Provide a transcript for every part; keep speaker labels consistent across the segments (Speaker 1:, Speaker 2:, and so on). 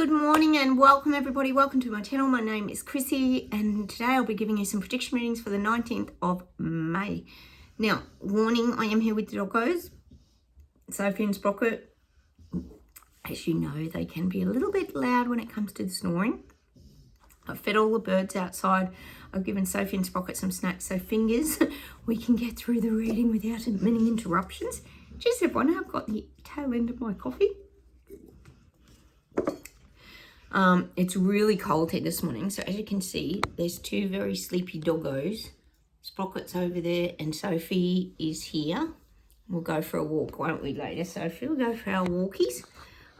Speaker 1: Good morning and welcome everybody. Welcome to my channel. My name is Chrissy and today I'll be giving you some prediction readings for the 19th of May. Now, warning, I am here with the doggos, Sophie and Sprocket. As you know, they can be a little bit loud when it comes to the snoring. I've fed all the birds outside. I've given Sophie and Sprocket some snacks, so fingers we can get through the reading without many interruptions. Just everyone, I've got the tail end of my coffee. It's really cold here this morning, so as you can see, there's two very sleepy doggos. Sprocket's over there and Sophie is here. We'll go for a walk, won't we, later, Sophie? We'll go for our walkies.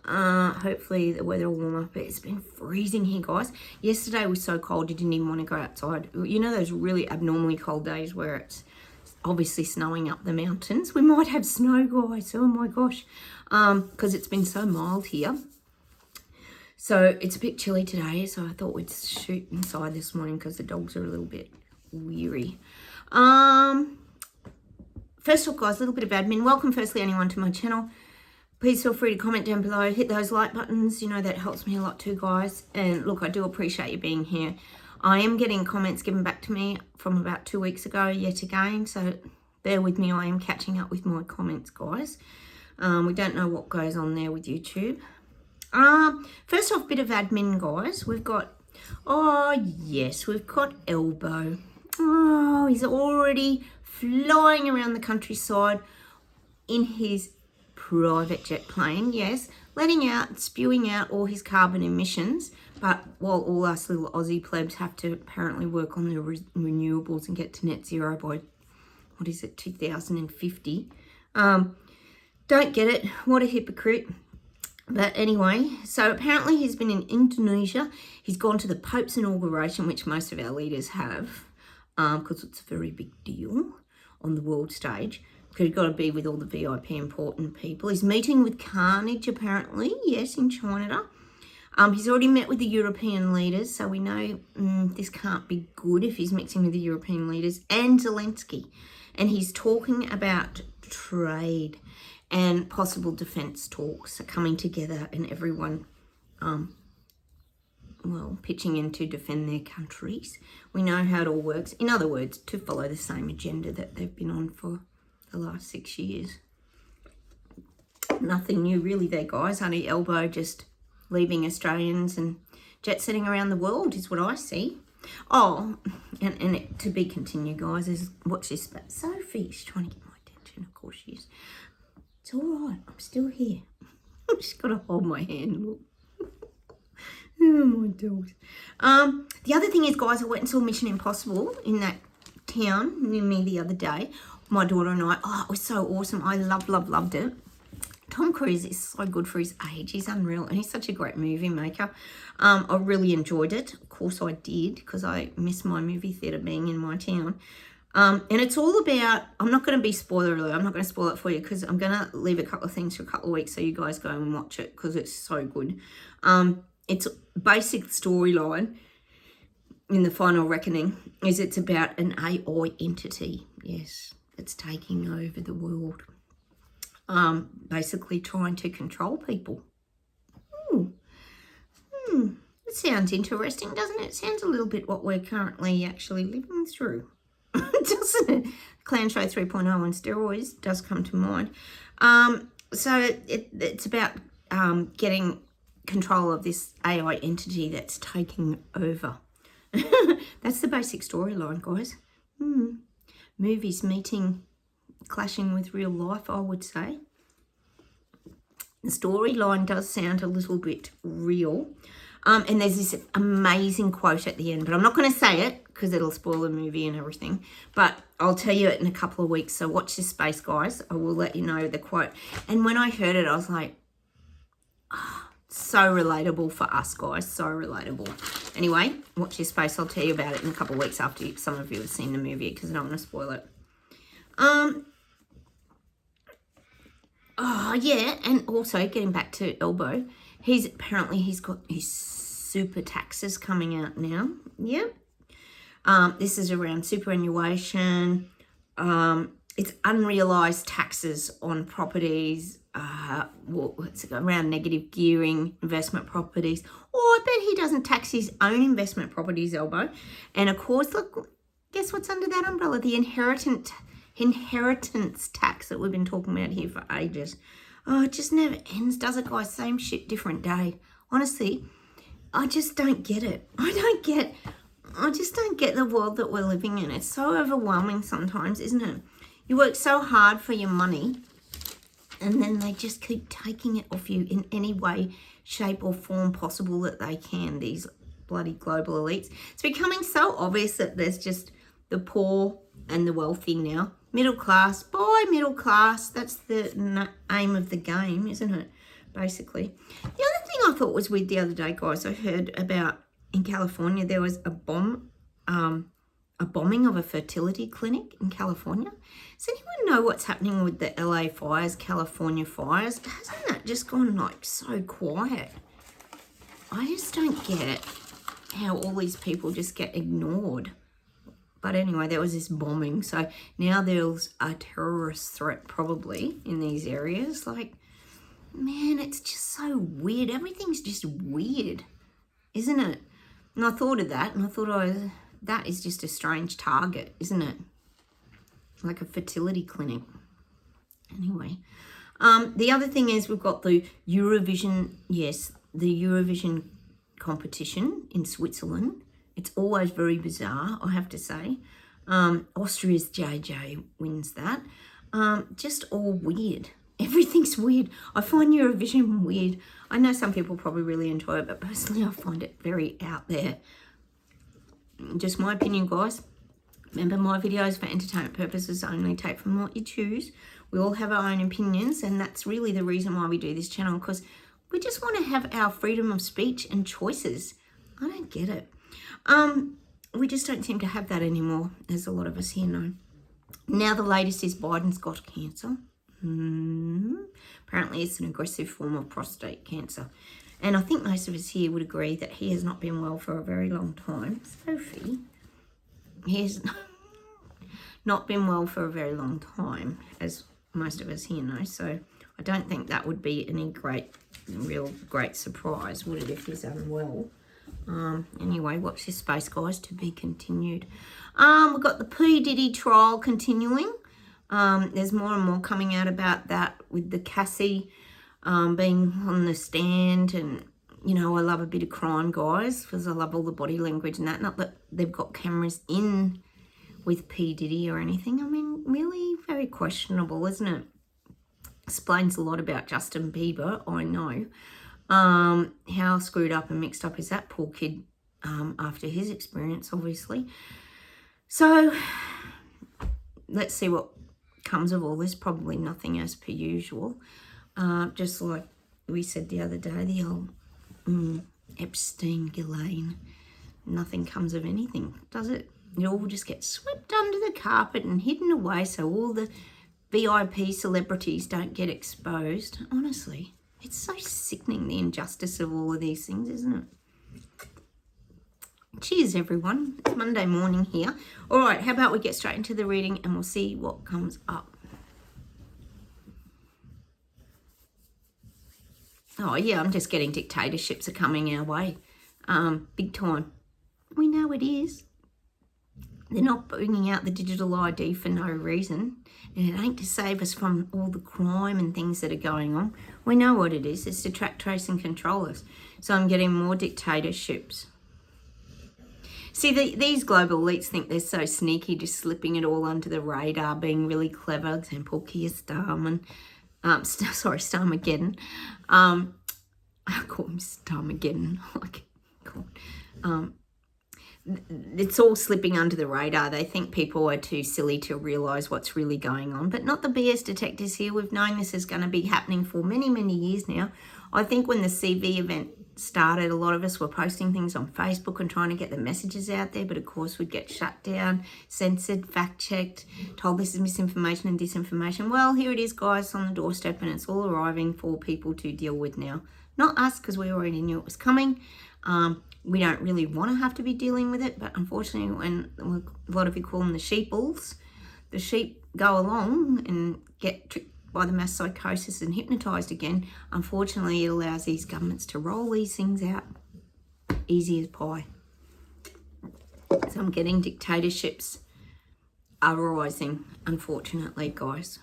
Speaker 1: Hopefully the weather will warm up. It's been freezing here, guys. Yesterday was so cold you didn't even want to go outside. You know those really abnormally cold days where it's obviously snowing up the mountains? We might have snow, guys. Oh my gosh. Because it's been so mild here. So it's a bit chilly today, so I thought we'd shoot inside this morning because the dogs are a little bit weary. First off, guys, a little bit of admin. Welcome, firstly, anyone to my channel. Please feel free to comment down below. Hit those like buttons. You know, that helps me a lot too, guys. And look, I do appreciate you being here. I am getting comments given back to me from about 2 weeks ago yet again, so bear with me. I am catching up with my comments, guys. We don't know what goes on there with YouTube. First off, bit of admin, guys. We've got, we've got Elbow. Oh, he's already flying around the countryside in his private jet plane, yes, letting out, spewing out all his carbon emissions, but while all us little Aussie plebs have to apparently work on the renewables and get to net zero by, 2050. Don't get it. What a hypocrite. But anyway, so apparently he's been in Indonesia. He's gone to the Pope's inauguration, which most of our leaders have, because it's a very big deal on the world stage. Because you've got to be with all the VIP important people. He's meeting with Carnage, apparently, yes, in China. He's already met with the European leaders, so we know this can't be good if he's mixing with the European leaders and Zelensky. And he's talking about trade and possible defence talks are coming together and everyone, pitching in to defend their countries. We know how it all works. In other words, to follow the same agenda that they've been on for the last 6 years. Nothing new really there, guys. Honey Elbow just leaving Australians and jet-setting around the world is what I see. Oh, and to be continued, guys, is watch this. But Sophie's trying to get my attention. Of course she is. It's all right. I'm still here. I've just got to hold my hand. Look. Oh, my dogs. The other thing is, guys, I went and saw Mission Impossible in that town near me the other day. My daughter and I. Oh, it was so awesome. I loved it. Tom Cruise is so good for his age. He's unreal. And he's such a great movie maker. I really enjoyed it. Of course I did, because I miss my movie theatre being in my town. And it's all about, I'm not going to be spoiler alert. I'm not going to spoil it for you because I'm going to leave a couple of things for a couple of weeks so you guys go and watch it because it's so good. Its basic storyline in the final reckoning is it's about an AI entity. Yes, it's taking over the world. Basically trying to control people. It sounds interesting, doesn't it? It sounds a little bit what we're currently actually living through. Doesn't it? Clan Show 3.0 on steroids does come to mind. So it's about getting control of this AI entity that's taking over. That's the basic storyline, guys. Movies clashing with real life, I would say. The storyline does sound a little bit real. And there's this amazing quote at the end, but I'm not going to say it because it'll spoil the movie and everything. But I'll tell you it in a couple of weeks. So watch this space, guys. I will let you know the quote. And when I heard it, I was like, so relatable for us, guys. So relatable. Anyway, watch this space. I'll tell you about it in a couple of weeks after some of you have seen the movie because I don't want to spoil it. And also getting back to Elbow, he's got his super taxes coming out now. Yep. This is around superannuation, it's unrealised taxes on properties, around negative gearing, investment properties. Oh, I bet he doesn't tax his own investment properties, Elbow. And of course, look, guess what's under that umbrella? The inheritance tax that we've been talking about here for ages. Oh, it just never ends, does it, guys? Same shit, different day. Honestly, I just don't get it. I just don't get the world that we're living in. It's so overwhelming sometimes, isn't it? You work so hard for your money, and then they just keep taking it off you in any way, shape or form possible that they can, these bloody global elites. It's becoming so obvious that there's just the poor and the wealthy now. Middle class, boy, middle class. That's the aim of the game, isn't it? Basically. The other thing I thought was weird the other day, guys, I heard about in California, there was a bombing of a fertility clinic in California. Does anyone know what's happening with the LA fires, California fires? Hasn't that just gone like so quiet? I just don't get how all these people just get ignored. But anyway, there was this bombing. So now there's a terrorist threat probably in these areas. Like, man, it's just so weird. Everything's just weird, isn't it? And I thought of that, and I thought, that is just a strange target, isn't it? Like a fertility clinic. Anyway, the other thing is we've got the Eurovision, the Eurovision competition in Switzerland. It's always very bizarre, I have to say. Austria's JJ wins that. Just all weird. Everything's weird. I find Eurovision weird. I know some people probably really enjoy it, but personally I find it very out there. Just my opinion, guys. Remember, my videos for entertainment purposes only. Take from what you choose. We all have our own opinions, and that's really the reason why we do this channel, because we just want to have our freedom of speech and choices. I don't get it. We just don't seem to have that anymore, as a lot of us here know. Now the latest is Biden's got cancer. Apparently it's an aggressive form of prostate cancer. And I think most of us here would agree that he has not been well for a very long time. Sophie, he has not been well for a very long time, as most of us here know. So I don't think that would be any real great surprise, would it, if he's unwell? Anyway, watch this space, guys, to be continued. We've got the P. Diddy trial continuing. There's more and more coming out about that with the Cassie being on the stand. And, you know, I love a bit of crime, guys, because I love all the body language and that. Not that they've got cameras in with P. Diddy or anything. I mean, really very questionable, isn't it? Explains a lot about Justin Bieber, I know. How screwed up and mixed up is that poor kid after his experience, obviously. So let's see what comes of all this. Probably nothing as per usual. Just like we said the other day, the old Epstein-Ghislaine. Nothing comes of anything, does it? It all just gets swept under the carpet and hidden away so all the VIP celebrities don't get exposed. Honestly, it's so sickening, the injustice of all of these things, isn't it? Cheers, everyone. It's Monday morning here. All right, how about we get straight into the reading and we'll see what comes up. Oh, yeah, I'm just getting dictatorships are coming our way. Big time. We know it is. They're not bringing out the digital ID for no reason. And it ain't to save us from all the crime and things that are going on. We know what it is. It's to track, trace and control us. So I'm getting more dictatorships. See, these global elites think they're so sneaky, just slipping it all under the radar, being really clever. Example, Keir Starman. Starmageddon. I call him Starmageddon. Like, God. It's all slipping under the radar. They think people are too silly to realise what's really going on. But not the BS detectors here. We've known this is going to be happening for many, many years now. I think when the CV event started, a lot of us were posting things on Facebook and trying to get the messages out there. But of course, we'd get shut down, censored, fact-checked, told this is misinformation and disinformation. Well, here it is, guys, on the doorstep, and it's all arriving for people to deal with now. Not us, because we already knew it was coming. We don't really want to have to be dealing with it, but unfortunately, when a lot of you call them the sheeples, the sheep go along and get tricked by the mass psychosis and hypnotised again, unfortunately it allows these governments to roll these things out easy as pie. So I'm getting dictatorships are rising, unfortunately, guys.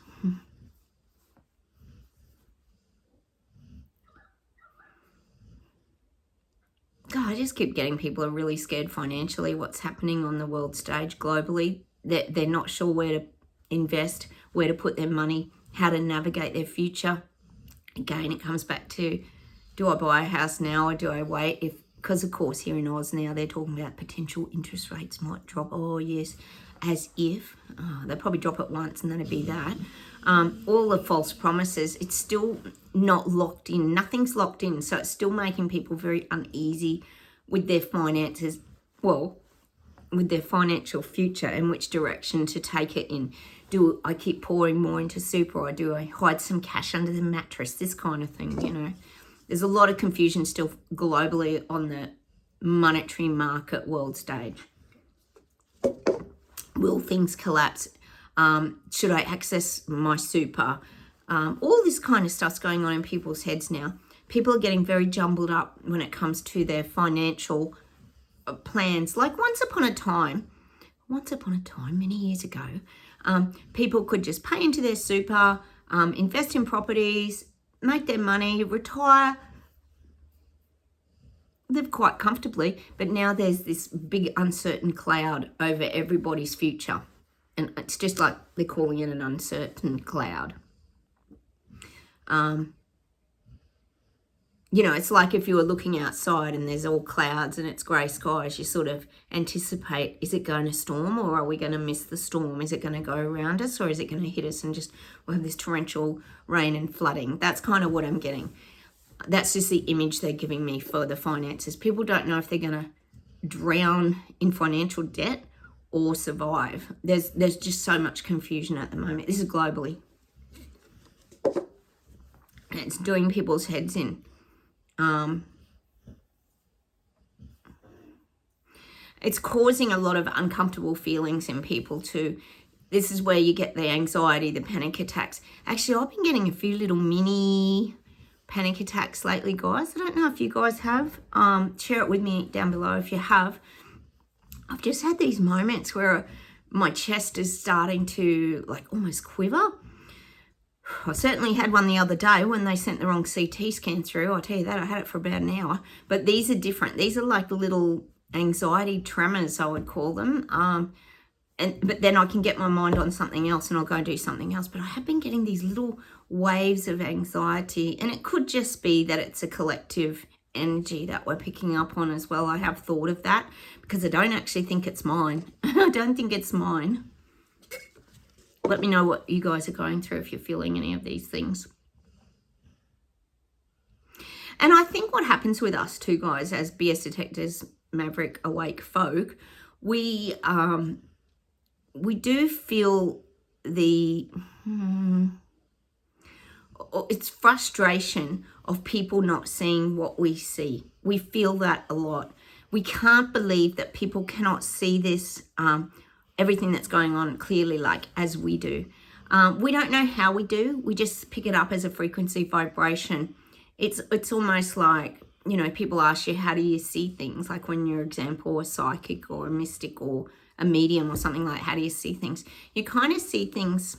Speaker 1: God, I just keep getting people are really scared financially what's happening on the world stage globally. They're not sure where to invest, where to put their money, how to navigate their future. Again, it comes back to, do I buy a house now or do I wait? Because, of course, here in Oz now, they're talking about potential interest rates might drop. Oh, yes, as if. Oh, they'll probably drop it once and then it'd be that. All the false promises, it's still not locked in. Nothing's locked in. So it's still making people very uneasy with their finances. Well, with their financial future and which direction to take it in. Do I keep pouring more into super, or do I hide some cash under the mattress? This kind of thing, you know. There's a lot of confusion still globally on the monetary market world stage. Will things collapse? Should I access my super? All this kind of stuff's going on in people's heads now. People are getting very jumbled up when it comes to their financial plans. Like once upon a time, many years ago, people could just pay into their super, invest in properties, make their money, retire, live quite comfortably. But now there's this big uncertain cloud over everybody's future. And it's just like they're calling it an uncertain cloud. You know, it's like if you were looking outside and there's all clouds and it's grey skies, you sort of anticipate, is it going to storm or are we going to miss the storm? Is it going to go around us or is it going to hit us and just we'll have this torrential rain and flooding? That's kind of what I'm getting. That's just the image they're giving me for the finances. People don't know if they're going to drown in financial debt or survive. There's just so much confusion at the moment. This is globally. And it's doing people's heads in. It's causing a lot of uncomfortable feelings in people too. This is where you get the anxiety, the panic attacks. Actually, I've been getting a few little mini panic attacks lately, guys. I don't know if you guys have. Share it with me down below if you have. I've just had these moments where my chest is starting to like almost quiver. I certainly had one the other day when they sent the wrong CT scan through. I'll tell you that, I had it for about an hour. But these are different. These are like little anxiety tremors, I would call them. But then I can get my mind on something else and I'll go and do something else. But I have been getting these little waves of anxiety. And it could just be that it's a collective energy that we're picking up on as well. I have thought of that because I don't actually think it's mine. I don't think it's mine. Let me know what you guys are going through if you're feeling any of these things. And I think what happens with us too, guys, as BS detectors, maverick, awake folk, we do feel the it's frustration of people not seeing what we see. We feel that a lot. We can't believe that people cannot see this everything that's going on clearly like as we do. We don't know how we do. We just pick it up as a frequency vibration. It's almost like, you know, people ask you, how do you see things? Like when you're, example, a psychic or a mystic or a medium or something like, how do you see things? You kind of see things,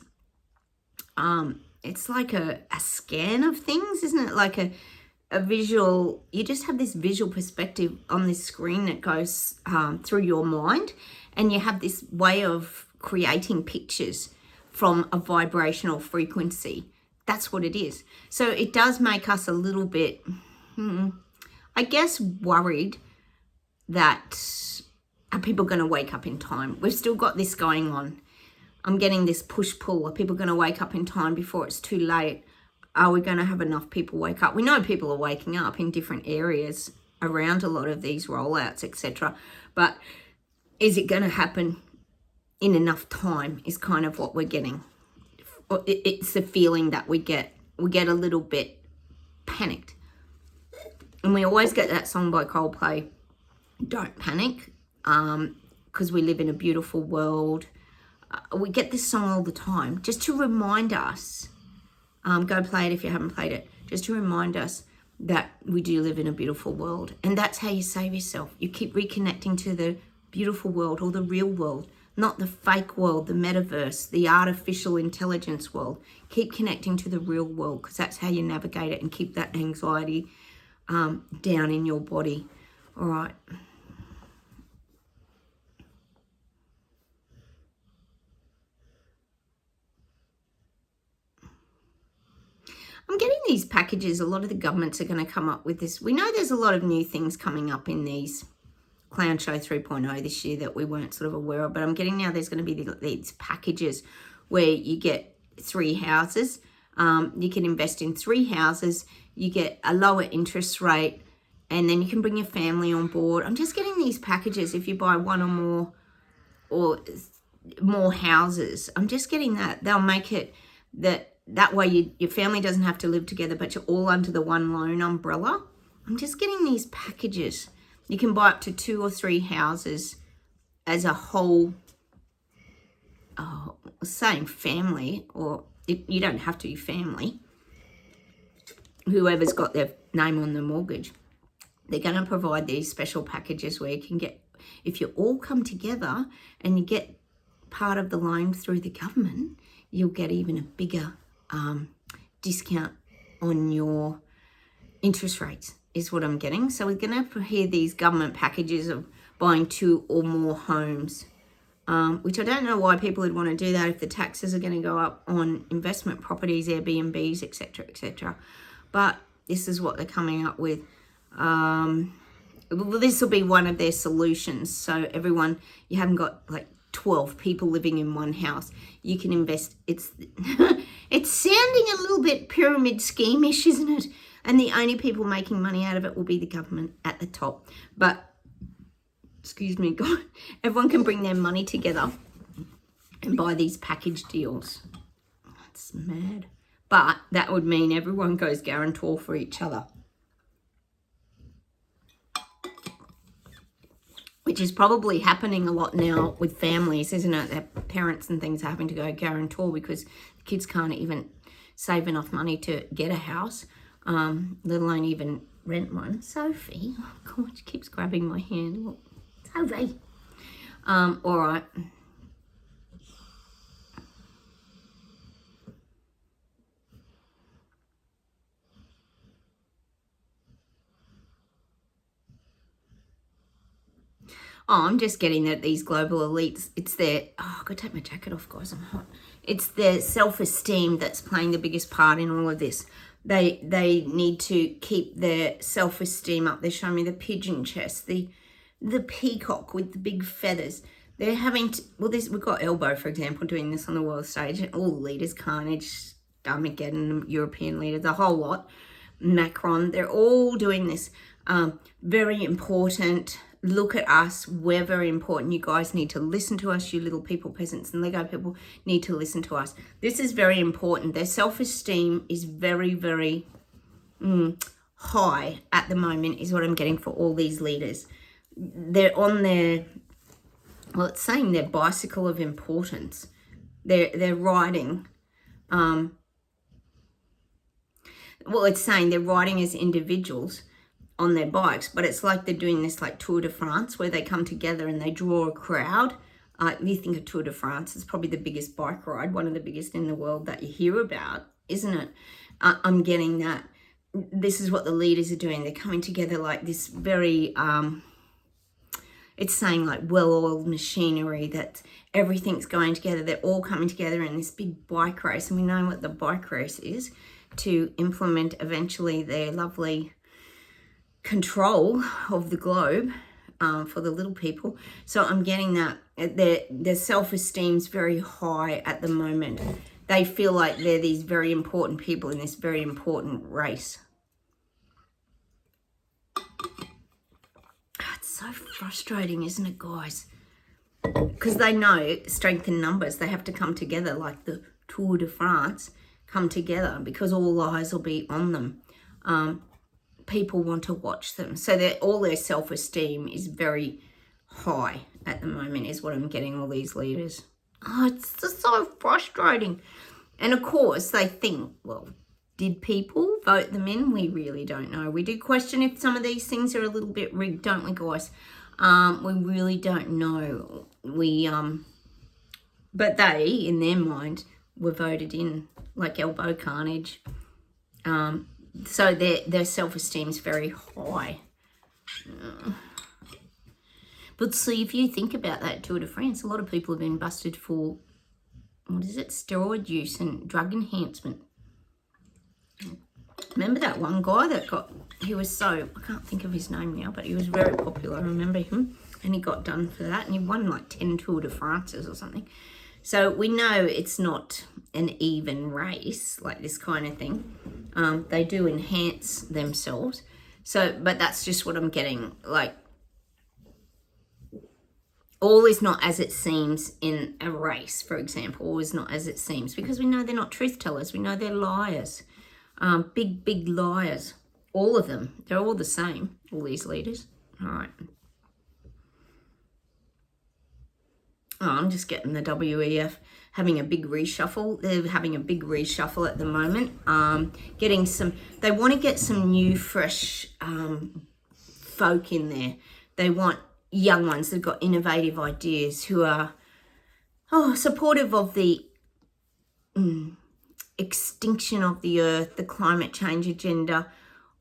Speaker 1: it's like a scan of things, isn't it? Like a visual, you just have this visual perspective on this screen that goes through your mind. And you have this way of creating pictures from a vibrational frequency. That's what it is. So it does make us a little bit, I guess, worried that are people going to wake up in time? We've still got this going on. I'm getting this push-pull. Are people going to wake up in time before it's too late? Are we going to have enough people wake up? We know people are waking up in different areas around a lot of these rollouts, etc. But is it going to happen in enough time is kind of what we're getting. It's the feeling that we get. We get a little bit panicked. And we always get that song by Coldplay, Don't Panic, because we live in a beautiful world. We get this song all the time just to remind us. Go play it if you haven't played it. Just to remind us that we do live in a beautiful world. And that's how you save yourself. You keep reconnecting to the beautiful world, or the real world, not the fake world, the metaverse, the artificial intelligence world. Keep connecting to the real world, because that's how you navigate it and keep that anxiety down in your body. All right. I'm getting these packages. A lot of the governments are going to come up with this. We know there's a lot of new things coming up in these Clown Show 3.0 this year that we weren't sort of aware of. But I'm getting now there's going to be these packages where you get 3 houses. You can invest in 3 houses. You get a lower interest rate. And then you can bring your family on board. I'm just getting these packages if you buy 1 or more houses. I'm just getting that. They'll make it that way your family doesn't have to live together, but you're all under the one loan umbrella. I'm just getting these packages. You can buy up to 2 or 3 houses as a whole, saying family, or you don't have to be family. Whoever's got their name on the mortgage, they're going to provide these special packages where you can get, if you all come together and you get part of the loan through the government, you'll get even a bigger discount on your interest rates, is what I'm getting. So we're going to hear these government packages of buying 2 or more homes, which I don't know why people would want to do that if the taxes are going to go up on investment properties, Airbnbs, etc., etc. But this is what they're coming up with. Well, this will be one of their solutions. So everyone, you haven't got like 12 people living in one house. You can invest. It's it's sounding a little bit pyramid scheme-ish, isn't it? And the only people making money out of it will be the government at the top. But, excuse me, God, everyone can bring their money together and buy these package deals. That's mad. But that would mean everyone goes guarantor for each other, which is probably happening a lot now with families, isn't it? Their parents and things are having to go guarantor because the kids can't even save enough money to get a house, let alone even rent one. Sophie, oh God, she keeps grabbing my hand. Look. Sophie. All right. Oh, I'm just getting that these global elites, it's their, I've got to take my jacket off, guys, I'm hot. It's their self-esteem that's playing the biggest part in all of this. They need to keep their self-esteem up. They're showing me the pigeon chest, the peacock with the big feathers. They're having to, well, we've got Elbow, for example, doing this on the world stage, and all the leaders, Carnage, Armageddon, European leaders, the whole lot, Macron, they're all doing this. Very important. Look at us, we're very important. You guys need to listen to us, you little people, peasants and Lego people need to listen to us. This is very important. Their self-esteem is very, very high at the moment, is what I'm getting for all these leaders. They're on their, well, it's saying their bicycle of importance. They're riding, well, it's saying they're riding as individuals on their bikes, but it's like they're doing this like Tour de France, where they come together and they draw a crowd. You think of Tour de France, it's probably the biggest bike ride, one of the biggest in the world that you hear about, isn't it? I'm getting that. This is what the leaders are doing. They're coming together like this very, it's saying like well-oiled machinery, that everything's going together. They're all coming together in this big bike race. And we know what the bike race is, to implement eventually their lovely control of the globe for the little people. So I'm getting that their self-esteem's very high at the moment. They feel like they're these very important people in this very important race. It's so frustrating, isn't it, guys? Because they know strength in numbers. They have to come together like the Tour de France, come together, because all eyes will be on them. People want to watch them. So all their self-esteem is very high at the moment, is what I'm getting, all these leaders. Oh, it's just so frustrating. And of course, they think, well, did people vote them in? We really don't know. We do question if some of these things are a little bit rigged, don't we, guys? We really don't know. But they, in their mind, were voted in, like elbow carnage. So their self-esteem is very high. But see, if you think about that Tour de France, a lot of people have been busted for, what is it, steroid use and drug enhancement. Remember that one guy that he was so, I can't think of his name now, but he was very popular. I remember him, and he got done for that, and he won like 10 Tour de France's or something. So we know it's not an even race, like this kind of thing. They do enhance themselves. So, but that's just what I'm getting. Like, all is not as it seems in a race, for example. All is not as it seems, because we know they're not truth tellers. We know they're liars. Big liars. All of them. They're all the same, all these leaders. All right. Oh, I'm just getting the WEF having a big reshuffle. They're having a big reshuffle at the moment. They want to get some new, fresh folk in there. They want young ones that've got innovative ideas, who are supportive of the extinction of the earth, the climate change agenda,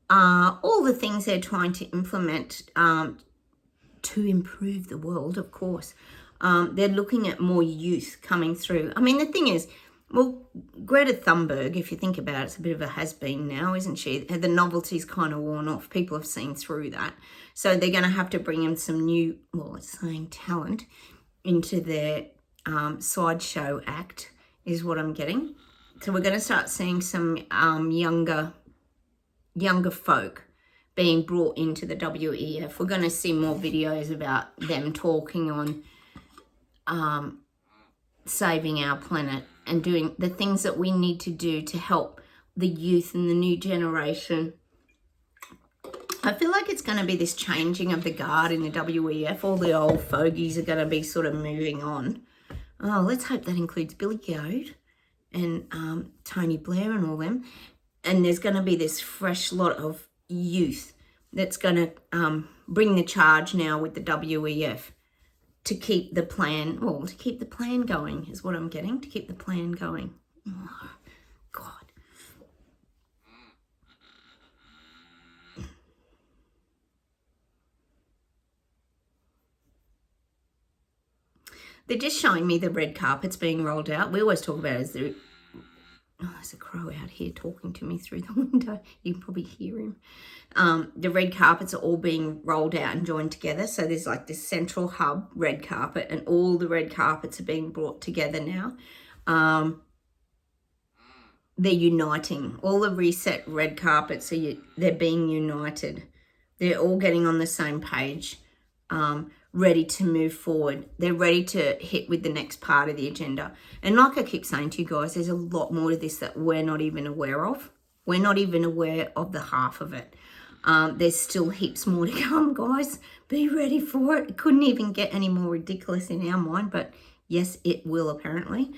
Speaker 1: all the things they're trying to implement to improve the world, of course. They're looking at more youth coming through. I mean, the thing is, well, Greta Thunberg, if you think about it, it's a bit of a has-been now, isn't she? The novelty's kind of worn off. People have seen through that. So they're going to have to bring in some new, well, it's saying talent into their sideshow act, is what I'm getting. So we're going to start seeing some younger folk being brought into the WEF. We're going to see more videos about them talking on saving our planet and doing the things that we need to do to help the youth and the new generation. I feel like it's going to be this changing of the guard in the WEF. All the old fogies are going to be sort of moving on. Oh, let's hope that includes Billy Goat and Tony Blair and all them. And there's going to be this fresh lot of youth that's going to bring the charge now with the WEF to keep the plan, to keep the plan going is what I'm getting, to keep the plan going. Oh, God. They're just showing me the red carpets being rolled out. We always talk about it as the... Oh, there's a crow out here talking to me through the window. You can probably hear him. The red carpets are all being rolled out and joined together. So there's like this central hub red carpet, and all the red carpets are being brought together now. They're uniting. All the reset red carpets, they're being united. They're all getting on the same page, ready to move forward. They're ready to hit with the next part of the agenda. And like I keep saying to you guys, there's a lot more to this that we're not even aware of. We're not even aware of the half of it. There's still heaps more to come, guys. Be ready for it. It couldn't even get any more ridiculous in our mind, but yes, it will apparently.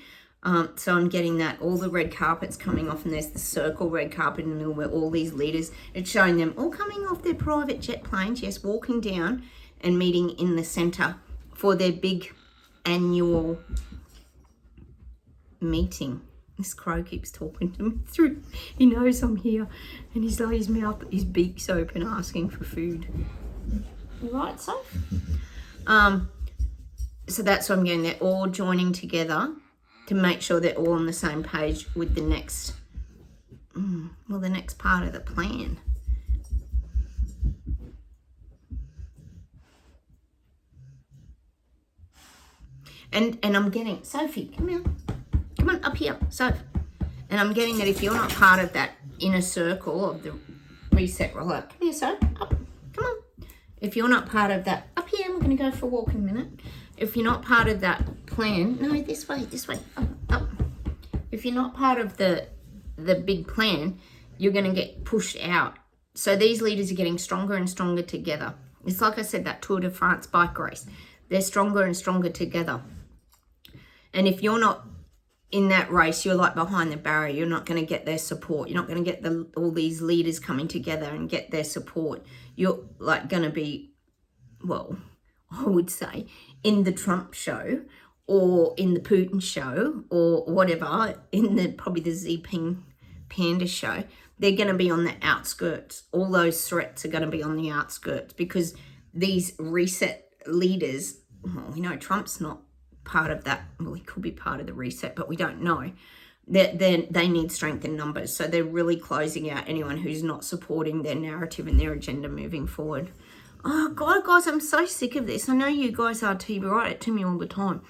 Speaker 1: So I'm getting that, all the red carpets coming off, and there's the circle red carpet in the middle where all these leaders, it's showing them all coming off their private jet planes, yes, walking down and meeting in the centre for their big annual meeting. This crow keeps talking to me through. He knows I'm here, and he's like his beak's open, asking for food. You right, so? So that's what I'm getting. They're all joining together to make sure they're all on the same page with the next, the next part of the plan. And I'm getting, Sophie, come here. Come on, up here, Soph. And I'm getting that if you're not part of that inner circle of the reset roll-up, come here, Soph, up, come on. If you're not part of that, up here, we're going to go for a walk in a minute. If you're not part of that plan, no, this way, up. If you're not part of the big plan, you're going to get pushed out. So these leaders are getting stronger and stronger together. It's like I said, that Tour de France bike race. They're stronger and stronger together. And if you're not in that race, you're like behind the barrier. You're not going to get their support. You're not going to get all these leaders coming together and get their support. You're like going to be, well, I would say, in the Trump show or in the Putin show or whatever, in probably the Xi Panda show. They're going to be on the outskirts. All those threats are going to be on the outskirts because these reset leaders, well, we know Trump's not part of that. Well, he could be part of the reset, but we don't know. They need strength in numbers. So they're really closing out anyone who's not supporting their narrative and their agenda moving forward. Oh, God, guys, I'm so sick of this. I know you guys are too. You write it to me all the time.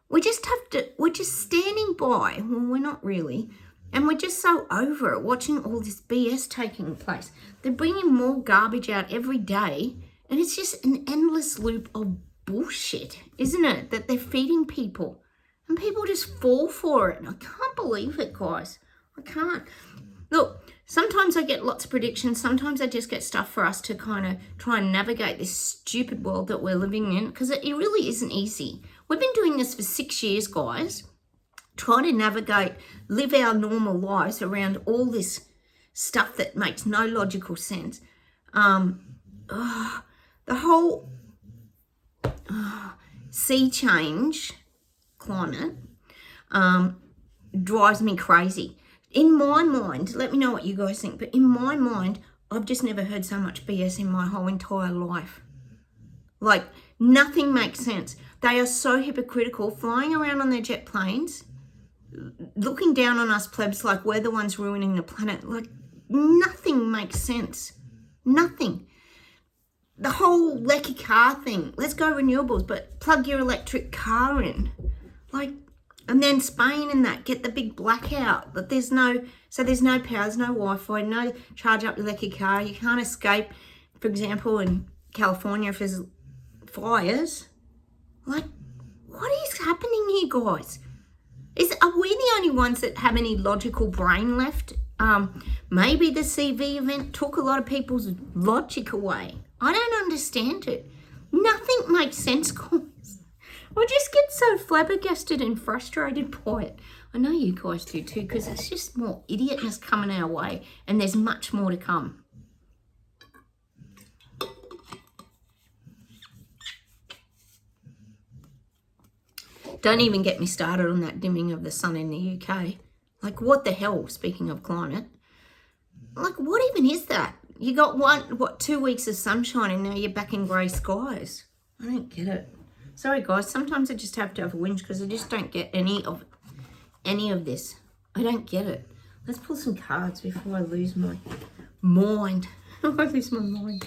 Speaker 1: We're just standing by. Well, we're not really. And we're just so over it, watching all this BS taking place. They're bringing more garbage out every day, and it's just an endless loop of bullshit, isn't it, that they're feeding people. And people just fall for it. And I can't believe it, guys. I can't. Look, sometimes I get lots of predictions. Sometimes I just get stuff for us to kind of try and navigate this stupid world that we're living in, because it really isn't easy. We've been doing this for 6 years, guys. Trying to navigate, live our normal lives around all this stuff that makes no logical sense. The whole sea change climate drives me crazy. In my mind, let me know what you guys think, but in my mind, I've just never heard so much BS in my whole entire life. Like, nothing makes sense. They are so hypocritical, flying around on their jet planes, looking down on us plebs like we're the ones ruining the planet. Like, nothing makes sense. Nothing. The whole lecky car thing. Let's go renewables, but plug your electric car in. Like, and then Spain and that, get the big blackout. But there's no power, there's no Wi-Fi, no charge up your lecky car. You can't escape, for example, in California if there's fires. Like, what is happening here, guys? Are we the only ones that have any logical brain left? Maybe the CV event took a lot of people's logic away. I don't understand it. Nothing makes sense, guys. I just get so flabbergasted and frustrated by it. I know you guys do too, because it's just more idiotness coming our way, and there's much more to come. Don't even get me started on that dimming of the sun in the UK. Like, what the hell, speaking of climate? Like, what even is that? You got 2 weeks of sunshine and now you're back in grey skies. I don't get it. Sorry, guys. Sometimes I just have to have a whinge because I just don't get any of this. I don't get it. Let's pull some cards before I lose my mind. I lose my mind.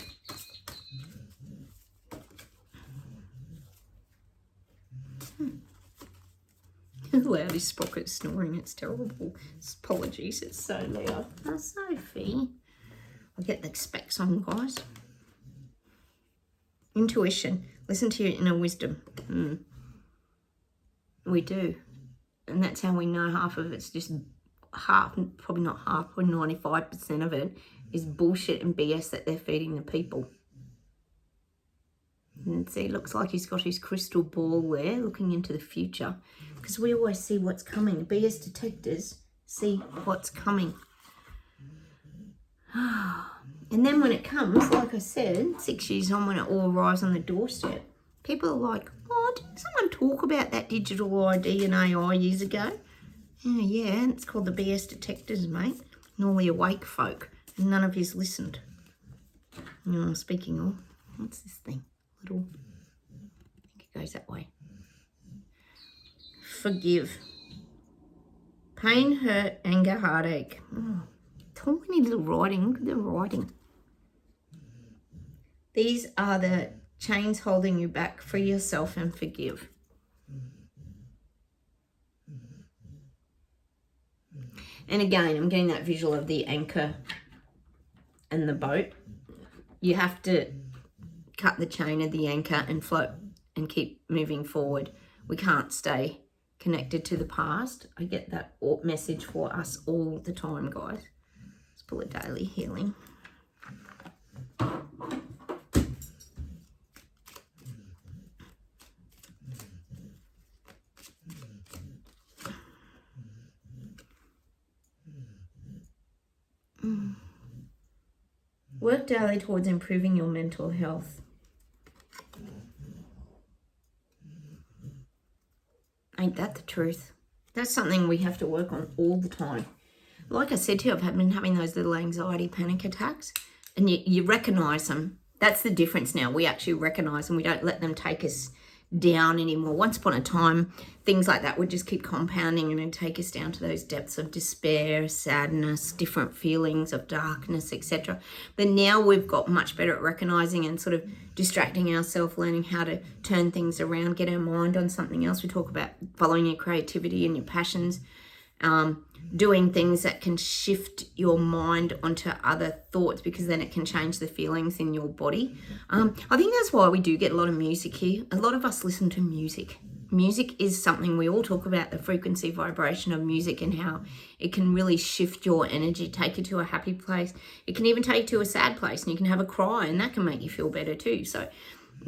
Speaker 1: Loud is Sprocket snoring. It's terrible. Apologies, it's so loud. Oh, Sophie. I'll get the specs on, guys. Intuition. Listen to your inner wisdom. We do. And that's how we know half of it's just probably not half, probably 95% of it is bullshit and BS that they're feeding the people. And see, it looks like he's got his crystal ball there, looking into the future. Because we always see what's coming. BS detectors see what's coming. And then when it comes, like I said, 6 years on, when it all arrives on the doorstep, people are like, oh, didn't someone talk about that digital ID and AI years ago? Oh, yeah, it's called the BS detectors, mate. And all the awake folk. And none of yous listened. Speaking of, what's this thing? I think it goes that way. Forgive. Pain, hurt, anger, heartache. Oh, tiny little writing. Look at the writing. These are the chains holding you back. Free yourself and forgive. And again, I'm getting that visual of the anchor and the boat. You have to cut the chain of the anchor and float and keep moving forward. We can't stay connected to the past. I get that message for us all the time, guys. Let's pull a daily healing. Work daily towards improving your mental health. Ain't that the truth? That's something we have to work on all the time. Like I said to you, I've been having those little anxiety panic attacks, and you recognise them. That's the difference now. We actually recognise them. We don't let them take us down anymore. Once upon a time, things like that would just keep compounding and it'd take us down to those depths of despair, sadness, different feelings of darkness, etc. But now we've got much better at recognizing and sort of distracting ourselves, learning how to turn things around, get our mind on something else. We talk about following your creativity and your passions, doing things that can shift your mind onto other thoughts, because then it can change the feelings in your body. I think that's why we do get a lot of music here. A lot of us listen to music. Music is something we all talk about, the frequency vibration of music and how it can really shift your energy, take you to a happy place. It can even take you to a sad place and you can have a cry and that can make you feel better too. So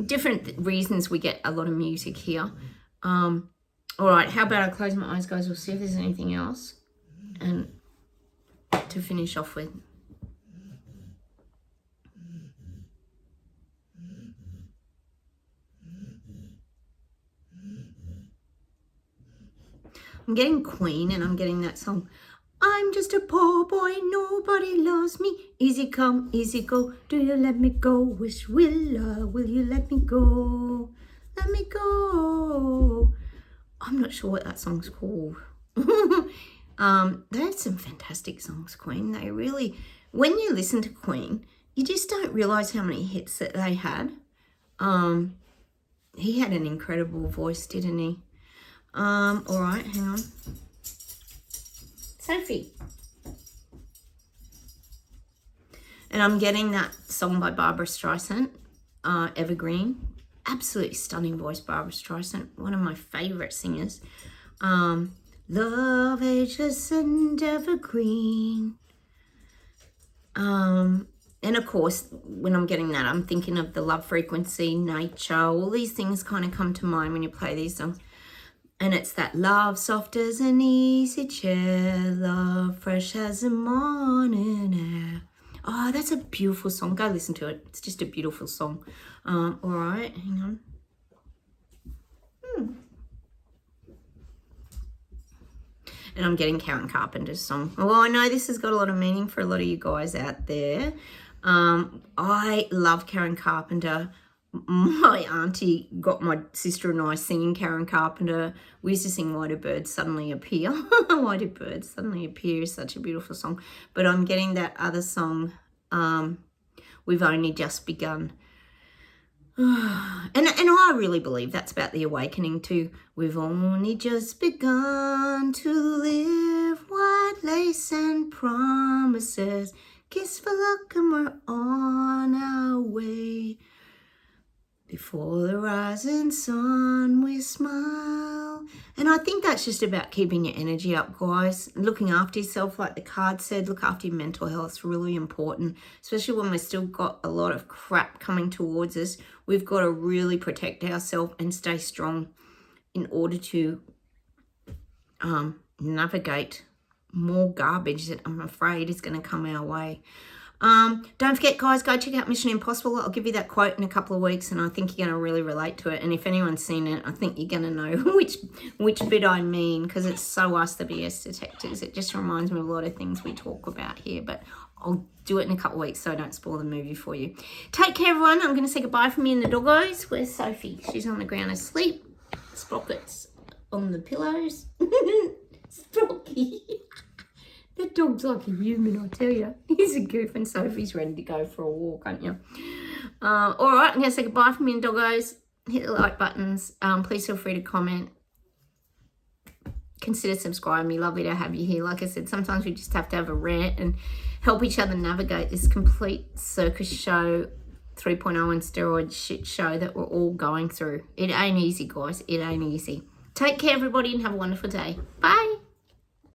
Speaker 1: different reasons we get a lot of music here. All right, how about I close my eyes, guys? We'll see if there's anything else. And to finish off with. I'm getting Queen and I'm getting that song. I'm just a poor boy, nobody loves me. Easy come, easy go. Do you let me go? Wish will you let me go? Let me go. I'm not sure what that song's called. They have some fantastic songs, Queen. They really, when you listen to Queen, you just don't realise how many hits that they had. He had an incredible voice, didn't he? All right, hang on. Sophie. And I'm getting that song by Barbara Streisand, Evergreen. Absolutely stunning voice, Barbara Streisand. One of my favourite singers. Love, ageless and evergreen. And of course, when I'm getting that, I'm thinking of the love frequency, nature, all these things kind of come to mind when you play these songs. And it's that love soft as an easy chair, love fresh as the morning air. Oh, that's a beautiful song. Go listen to it. It's just a beautiful song. All right, hang on. And I'm getting Karen Carpenter's song. Well, I know this has got a lot of meaning for a lot of you guys out there. I love Karen Carpenter. My auntie got my sister and I singing Karen Carpenter. We used to sing Why Do Birds Suddenly Appear? Why Do Birds Suddenly Appear is such a beautiful song. But I'm getting that other song, We've Only Just Begun. And I really believe that's about the awakening too. We've only just begun to live, white lace and promises, kiss for luck and we're on our way. Before the rising sun we smile. And I think that's just about keeping your energy up, guys. Looking after yourself, like the card said, look after your mental health. It's really important, especially when we've still got a lot of crap coming towards us. We've got to really protect ourselves and stay strong in order to navigate more garbage that I'm afraid is going to come our way. Don't forget, guys, go check out Mission Impossible. I'll give you that quote in a couple of weeks, and I think you're going to really relate to it. And if anyone's seen it, I think you're going to know which bit I mean, because it's so us, the BS detectives. It just reminds me of a lot of things we talk about here, but I'll do it in a couple of weeks so I don't spoil the movie for you. Take care, everyone. I'm going to say goodbye from me and the doggos. Where's Sophie? She's on the ground asleep. Sprocket's on the pillows. Sprocky. That dog's like a human, I tell you. He's a goof, and Sophie's ready to go for a walk, aren't you? All right, I'm going to say goodbye from me and doggos. Hit the like buttons. Please feel free to comment. Consider subscribing. Lovely to have you here. Like I said, sometimes we just have to have a rant and help each other navigate this complete circus show 3.0 and steroid shit show that we're all going through. It ain't easy, guys. It ain't easy. Take care, everybody, and have a wonderful day. Bye.